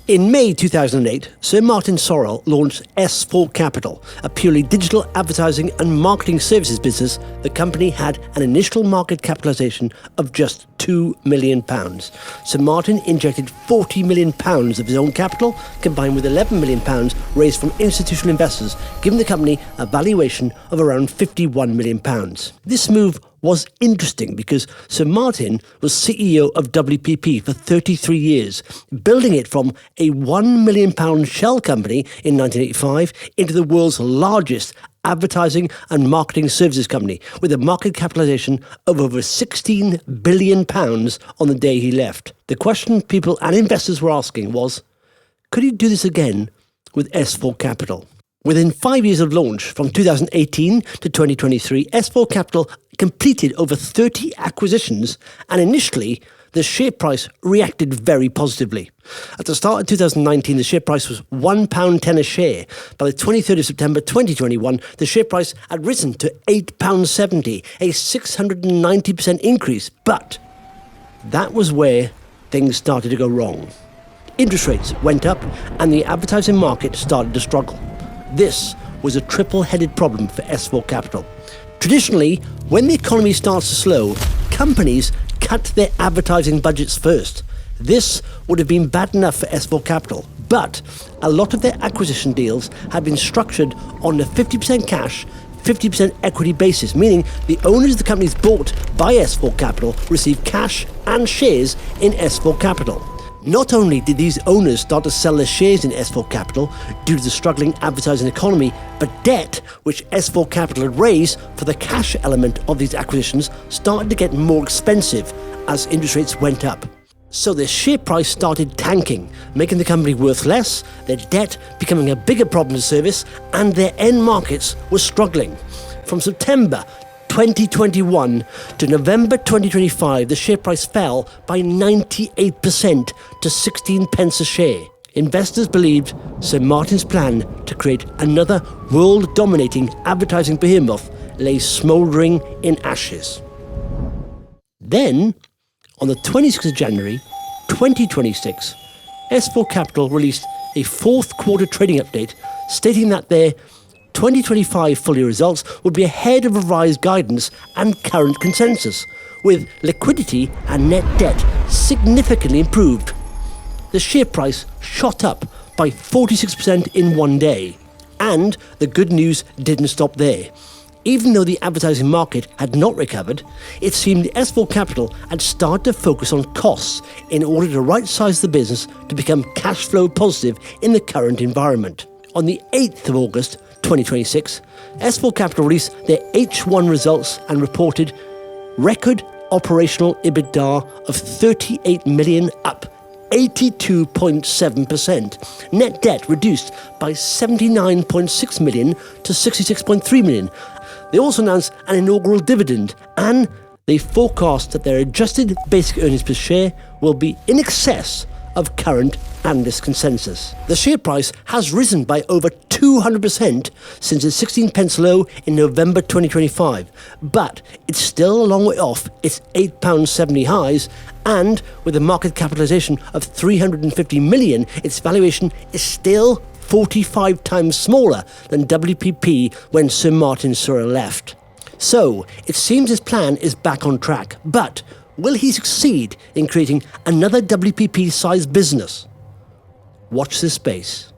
In May 2008, Sir Martin Sorrell launched S4 Capital, a purely digital advertising and marketing services business. The company had an initial market capitalisation of just £2 million. Sir Martin injected £40 million of his own capital, combined with £11 million raised from institutional investors, giving the company a valuation of around £51 million. This move was interesting because Sir Martin was CEO of WPP for 33 years, building it from a £1 million shell company in 1985 into the world's largest advertising and marketing services company, with a market capitalisation of over £16 billion on the day he left. The question people and investors were asking was, could he do this again with S4 Capital? Within 5 years of launch, from 2018 to 2023, S4 Capital completed over 30 acquisitions, and initially, the share price reacted very positively. At the start of 2019, the share price was £1.10 a share. By the 23rd of September 2021, the share price had risen to £8.70, a 690% increase. But that was where things started to go wrong. Interest rates went up, and the advertising market started to struggle. This was a triple-headed problem for S4 Capital. Traditionally, when the economy starts to slow, companies cut their advertising budgets first. This would have been bad enough for S4 Capital, but a lot of their acquisition deals had been structured on a 50% cash, 50% equity basis, meaning the owners of the companies bought by S4 Capital received cash and shares in S4 Capital. Not only did these owners start to sell their shares in S4 Capital due to the struggling advertising economy, but debt, which S4 Capital had raised for the cash element of these acquisitions, started to get more expensive as interest rates went up. So their share price started tanking, making the company worth less, their debt becoming a bigger problem to service, and their end markets were struggling. From September 2021 to November 2025, the share price fell by 98% to 16 pence a share. Investors believed Sir Martin's plan to create another world-dominating advertising behemoth lay smouldering in ashes. Then, on the 26th of January 2026, S4 Capital released a fourth quarter trading update stating that their 2025 full-year results would be ahead of revised guidance and current consensus, with liquidity and net debt significantly improved. The share price shot up by 46% in one day. And the good news didn't stop there. Even though the advertising market had not recovered, it seemed S4 Capital had started to focus on costs in order to right-size the business to become cash flow positive in the current environment. On the 8th of August 2026, S4 Capital released their H1 results and reported record operational EBITDA of $38 million, up 82.7%. Net debt reduced by $79.6 million to $66.3 million. They also announced an inaugural dividend, and they forecast that their adjusted basic earnings per share will be in excess of current analyst consensus. The share price has risen by over 200% since its 16 pence low in November 2025, but it's still a long way off its £8.70 highs, and with a market capitalisation of $350 million, its valuation is still 45 times smaller than WPP when Sir Martin Sorrell left. So, it seems his plan is back on track, but will he succeed in creating another WPP-sized business? Watch this space.